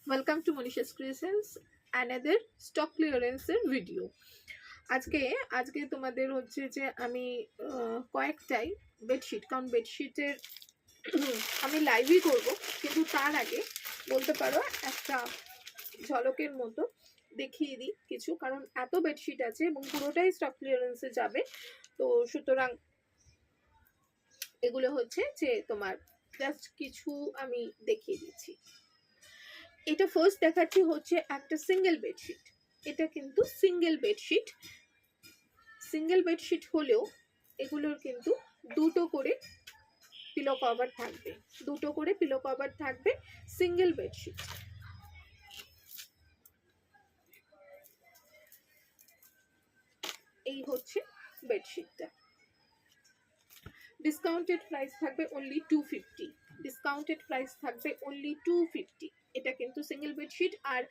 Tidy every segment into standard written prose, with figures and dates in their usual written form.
Welcome to Manisha's creations another stock ক্লিয়ারেন্সের video. আজকে তোমাদের হচ্ছে যে আমি কয়েকটাই বেডশিট, কারণ বেডশিটের আমি লাইভই করব, কিন্তু তার আগে বলতে পারো একটা ঝলকের মতো দেখিয়ে দিই কিছু, কারণ এত বেডশিট আছে এবং পুরোটাই স্টক ক্লিয়ারেন্সে যাবে। তো সুতরাং এগুলো হচ্ছে যে তোমার জাস্ট কিছু আমি দেখিয়ে দিচ্ছি। এটা ফার্স্ট দেখাচ্ছি হচ্ছে একটা সিঙ্গেল বেডশিট। এটা কিন্তু সিঙ্গেল বেডশিট হলেও এগুলোর কিন্তু দুটো করে পিলো কভার থাকবে সিঙ্গেল বেডশিট। এই হচ্ছে বেডশিটটা। ডিসকাউন্টেড প্রাইস থাকবে অনলি 250। এটা কিন্তু সিঙ্গেল বেডশিট। আর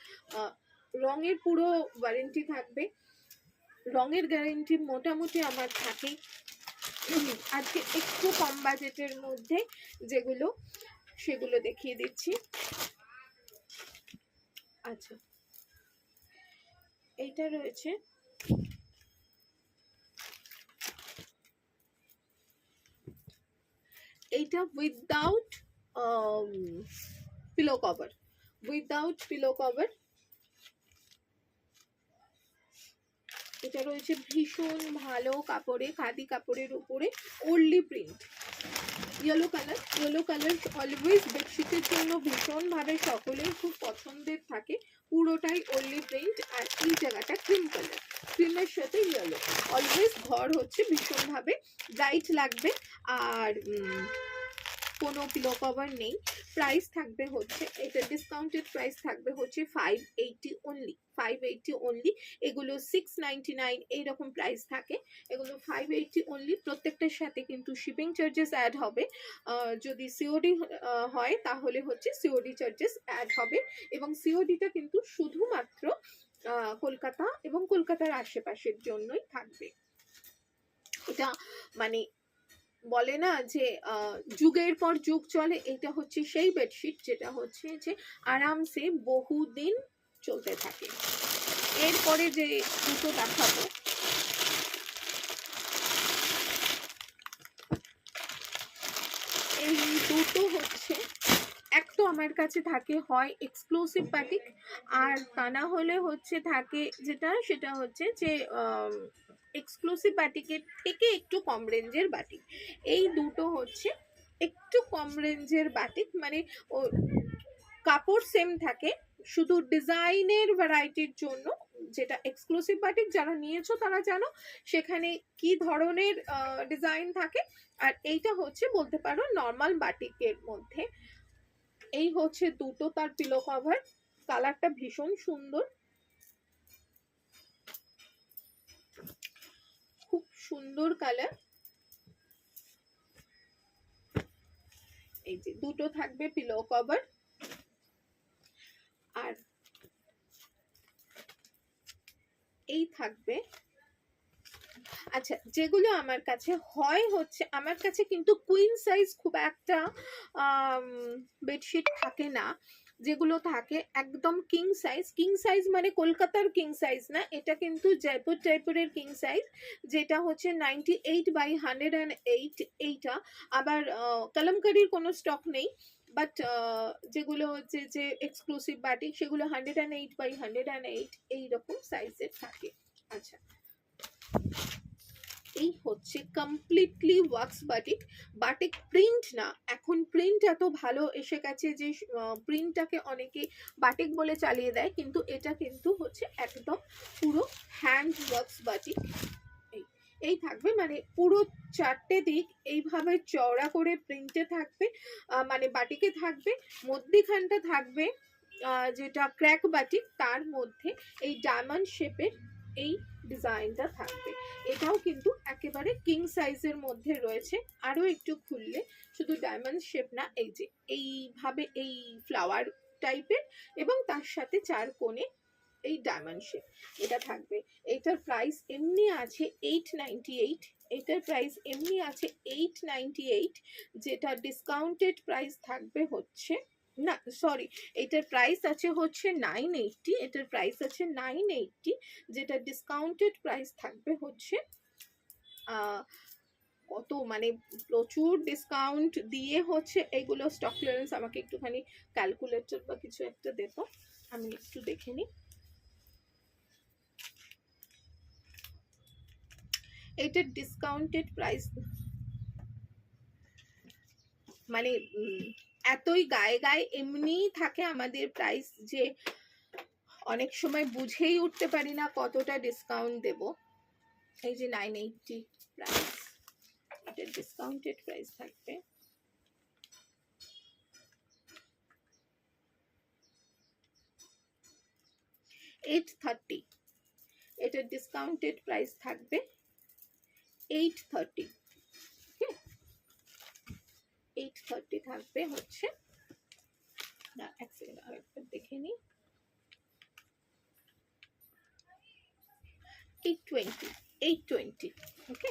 রঙের পুরো ওয়ারেন্টি থাকবে। রঙের গ্যারেন্টি মোটামুটি আমার থাকে। আজকে একটু কম বাজেটের মধ্যে যেগুলো সেগুলো দেখিয়ে দিচ্ছি। আচ্ছা, এইটা রয়েছে এইটা উইদাউট পিলো কভার। এটা রয়েছে ভীষণ ভালো কাপড়ে, খাদি কাপড়ের উপরে ওল্ডি প্রিন্ট। ইয়েলো কালার অলওয়েজ বেডশিটের জন্য ভীষণ ভাবে সকলের খুব পছন্দের থাকে। পুরোটাই ওল্ডি প্রিন্ট। আর এই জায়গাটা ক্রিমের সাথে ইয়েলো। অলওয়েজ ঘর হচ্ছে ভীষণ ভাবে ব্রাইট লাগবে। আর কোনো পিলো কভার নেই। প্রাইস থাকবে হচ্ছে, এটা ডিসকাউন্টেড প্রাইস থাকবে হচ্ছে 580 অনলি। এগুলো 699 এইরকম প্রাইস থাকে। এগুলো 580 অনলি। প্রত্যেকটার সাথে কিন্তু শিপিং চার্জেস অ্যাড হবে। যদি সিওডি হয় তাহলে হচ্ছে সিওডি চার্জেস অ্যাড হবে। এবং সিওডিটা কিন্তু শুধুমাত্র কলকাতা এবং কলকাতার আশেপাশের জন্যই থাকবে। এটা মানে বলে না যে যুগের পর যুগ চলে। এটা হচ্ছে সেই বেডশিট যেটা হচ্ছে যে আরামসে বহুদিন চলতে থাকে। এরপরে যে দুটো দেখাবো, এই দুটো হচ্ছে, এক তো আমার কাছে থাকে হয় এক্সক্লুসিভ বাটিক, আর তা না হলে হচ্ছে থাকে সেটা হচ্ছে যে এক্সক্লুসিভ বাটিকের থেকে একটু কম রেঞ্জের বাটিক। এই দুটো হচ্ছে একটু কম রেঞ্জের বাটিক, মানে ও কাপড় সেম থাকে, শুধু ডিজাইনের ভ্যারাইটির জন্য। যেটা এক্সক্লুসিভ বাটিক যারা নিয়েছো তারা জানো সেখানে কি ধরনের ডিজাইন থাকে। আর এইটা হচ্ছে বলতে পারো নর্মাল বাটিকের মধ্যে। এই হচ্ছে দুটো তার পিলো কভার। কালারটা ভীষণ সুন্দর, খুব সুন্দর কালার। এই যে দুটো থাকবে পিলো কভার। আর এই থাকবে, আচ্ছা, যেগুলো আমার কাছে হয় হচ্ছে, আমার কাছে কিন্তু কুইন সাইজ খুব একটা বেডশিট থাকে না। যেগুলো থাকে একদম কিং সাইজ মানে কলকাতার কিং সাইজ না, এটা কিন্তু জয়পুর টাইপের কিং সাইজ, যেটা হচ্ছে 98/108। এইটা আবার কলমকারির কোনো স্টক নেই, বাট যেগুলো হচ্ছে যে এক্সক্লুসিভ বাটিক সেগুলো 108/108 এইরকম সাইজের থাকে। আচ্ছা, এই হচ্ছে কমপ্লিটলি ওয়াক্স বাটিক প্রিন্ট না। এখন প্রিন্ট এত ভালো এসে গেছে যে প্রিন্টটাকে অনেকে বাটিক বলে চালিয়ে দেয়, কিন্তু এটা কিন্তু হচ্ছে একদম পুরো হ্যান্ড ওয়াক্স বাটিক। এই থাকবে, মানে পুরো চারটে দিক এইভাবে চওড়া করে প্রিন্টে থাকবে, মানে বাটিকে থাকবে। মধ্যিখানটা থাকবে যেটা ক্র্যাক বাটিক, তার মধ্যে এই ডায়মন্ড শেপের এই ডিজাইনটা থাকবে। এটাও কিন্তু একেবারে কিং সাইজের মধ্যে রয়েছে। আরো একটু খুললে শুধু ডায়মন্ড শেপ না, এই যে এইভাবে এই ফ্লাওয়ার টাইপের, এবং তার সাথে চার কোণে এই ডায়মন্ড শেপ এটা থাকবে। এটার প্রাইস এমনি আছে 898। এটার প্রাইস এমনি আছে 898, যেটা ডিসকাউন্টেড প্রাইস থাকবে হচ্ছে না সরি, এটার প্রাইস আছে হচ্ছে 980, এটার প্রাইস আছে 980, যেটা ডিসকাউন্টেড প্রাইস থাকবে হচ্ছে কত, মানে প্রচুর ডিসকাউন্ট দিয়ে হচ্ছে এইগুলো স্টক ক্লিয়ারেন্স। আমাকে একটুখানি ক্যালকুলেটর বা কিছু একটা দেখো, আমি একটু দেখে নিই। এটার ডিসকাউন্টেড প্রাইস মানে এতই গায়ে গায়ে এমনিই থাকে আমাদের প্রাইস, যে অনেক সময় বুঝেই উঠতে পারি না কতটা ডিসকাউন্ট দেব। এই যে 980 প্রাইস, এটার ডিসকাউন্টেড প্রাইস থাকবে 830, এটার ডিসকাউন্টেড প্রাইস থাকবে 830, 830 থাকবে হচ্ছে, না এক সেকেন্ড আরেকবার দেখে নিই, 820, 820, ওকে।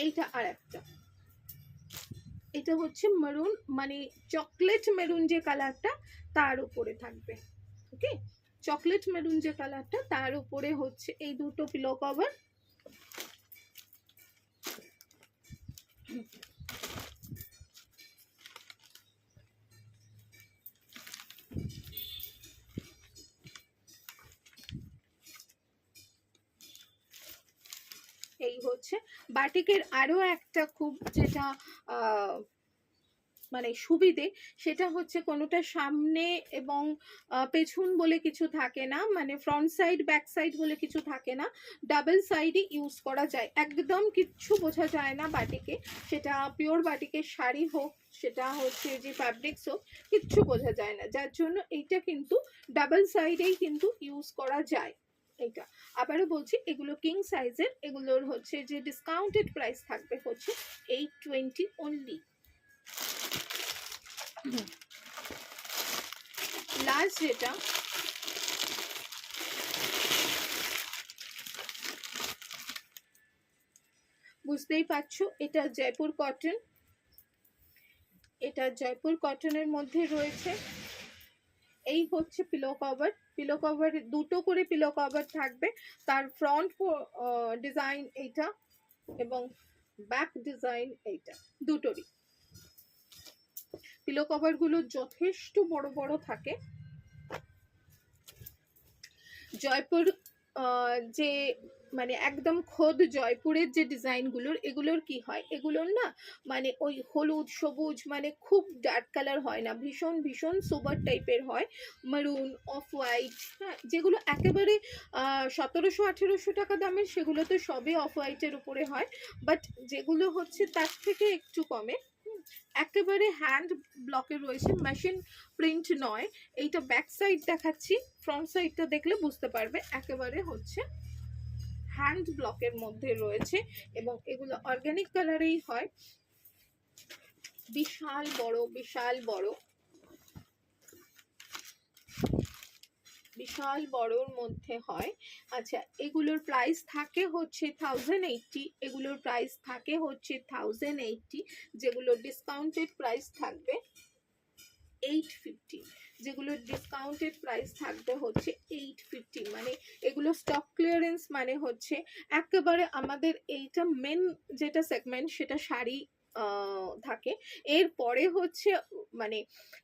এইটা আর একটা, এটা হচ্ছে মেরুন, মানে চকলেট মেরুন যে কালারটা তার উপরে থাকবে, ওকে। চকলেট মেরুন যে কালারটা তার উপরে হচ্ছে এই দুটো পিলো কভার। এই হচ্ছে বাটিকের আরো একটা খুব যেটা মানে সুবিধে, সেটা হচ্ছে কোনোটা সামনে এবং পেছন বলে কিছু থাকে না, মানে ফ্রন্ট সাইড ব্যাক সাইড বলে কিছু থাকে না, ডাবল সাইডই ইউজ করা যায়, একদম কিচ্ছু বোঝা যায় না বাটিকে, সেটা পিওর বাটিকের শাড়ি হোক, সেটা হচ্ছে যে ফ্যাব্রিক্স হোক, কিচ্ছু বোঝা যায় না, যার জন্য এইটা কিন্তু ডাবল সাইডেই কিন্তু ইউজ করা যায়। এটা আবারও বলছি, এগুলো কিং সাইজের, এগুলোর হচ্ছে যে ডিসকাউন্টেড প্রাইস থাকবে হচ্ছে 820 অনলি। লাস্ট যেটা, বুঝতেই পারছো এটা জয়পুর কটন, এটা জয়পুর কটনের মধ্যে রয়েছে। এই হচ্ছে পিলো কভার, পিলো কভার দুটো করে পিলো কভার থাকবে, তার ফ্রন্ট ডিজাইন এইটা এবং ব্যাক ডিজাইন এইটা, দুটোরই পিলো কভার গুলো যথেষ্ট বড় বড় থাকে। জয়পুর যে মানে একদম খোদ জয়পুরের যে ডিজাইনগুলোর, এগুলোর কি হয়, এগুলোর না মানে ওই হলুদ সবুজ, মানে খুব ডার্ক কালার হয় না, ভীষণ ভীষণ সোবার টাইপের হয়, মেরুন, অফ হোয়াইট, হ্যাঁ, যেগুলো একেবারে 1700-1800 টাকা দামের, সেগুলো তো সবে অফ হোয়াইটের উপরে হয়, বাট যেগুলো হচ্ছে তার থেকে একটু কমে, একেবারে হ্যান্ড ব্লকে রয়েছে, মেশিন প্রিন্ট নয়। এইটা ব্যাক সাইড দেখাচ্ছি, ফ্রন্ট সাইডটা দেখলে বুঝতে পারবে, একেবারে হচ্ছে হ্যান্ড ব্লকের মধ্যে রয়েছে, এবং এগুলো অর্গানিক কালারেই হয়, বিশাল বড় বিশাল বড় বিশাল বড়র মধ্যে হয়। আচ্ছা, এগুলোর প্রাইস থাকে হচ্ছে 1080, এগুলোর প্রাইস থাকে হচ্ছে 1080, যেগুলো ডিসকাউন্টেড প্রাইস থাকবে 850, যেগুলো ডিসকাউন্টেড প্রাইস থাকবে হচ্ছে 850, মানে এগুলো স্টক ক্লিয়ারেন্স, মানে হচ্ছে একেবারে আমাদের এইটা মেন যেটা সেগমেন্ট, সেটা শাড়ি থাকে, এরপরে হচ্ছে মানে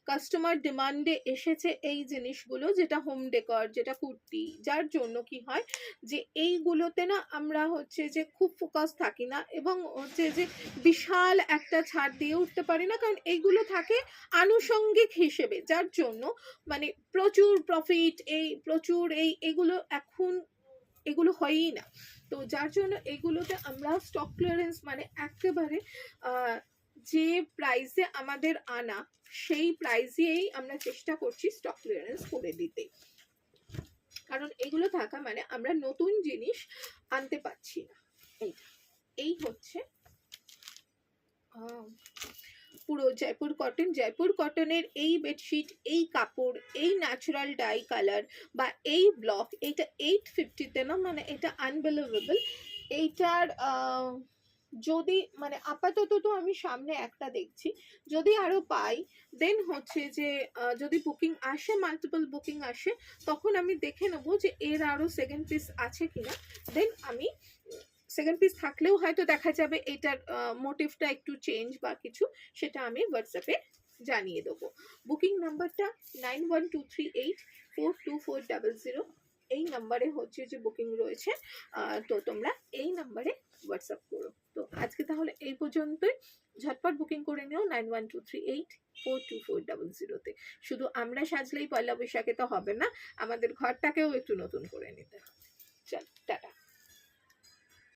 কাস্টমার ডিমান্ডে এসেছে এই জিনিসগুলো, যেটা হোম ডেকর, যেটা কুর্তি, যার জন্য কি হয় যে এইগুলোতে না আমরা হচ্ছে যে খুব ফোকাস থাকি না, এবং হচ্ছে যে বিশাল একটা ছাড় দিয়ে উঠতে পারি না, কারণ এইগুলো থাকে আনুষঙ্গিক হিসেবে, যার জন্য মানে প্রচুর প্রফিট, এই প্রচুর এগুলো এখন এগুলো হয়ই না, তো যার জন্য এগুলোতে আমরা স্টক ক্লিয়ারেন্স মানে একেবারে যে প্রাইসে আমাদের আনা, সেই প্রাইসেই আমরা চেষ্টা করছি স্টক ক্লিয়ারেন্স করে দিতে, কারণ এগুলো থাকা মানে আমরা নতুন জিনিস আনতে পারছি না। এই হচ্ছে পুরো জয়পুর কটন। জয়পুর কটনের এই বেডশিট, এই কাপড়, এই ন্যাচারাল ডাই কালার বা এই ব্লক, এটা 850-তে না, মানে এটা আনবিলিভেবল। এইটার যদি মানে আপাতত তো আমি সামনে একটা দেখছি, যদি আরো পাই দেন হচ্ছে যে যদি বুকিং আসে, মাল্টিপল বুকিং আসে, তখন আমি দেখে নেবো যে এর আরো সেকেন্ড পিস আছে কিনা। দেন আমি সেকেন্ড পিস থাকলেও হয়তো দেখা যাবে এটার মোটিভটা একটু চেঞ্জ বা কিছু, সেটা আমি হোয়াটসঅ্যাপে জানিয়ে দেবো। বুকিং নাম্বারটা 9123842400, এই নাম্বারে হচ্ছে যে বুকিং রয়েছে। তো তোমরা এই নাম্বারে হোয়াটসঅ্যাপ করো। তো আজকে তাহলে এই পর্যন্তই, ঝটপট বুকিং করে নিও 9123842400-তে। শুধু আমরা সাজলেই পয়লা বৈশাখে তো হবে না, আমাদের ঘরটাকেও একটু নতুন করে নিতে হবে। চল টাটা।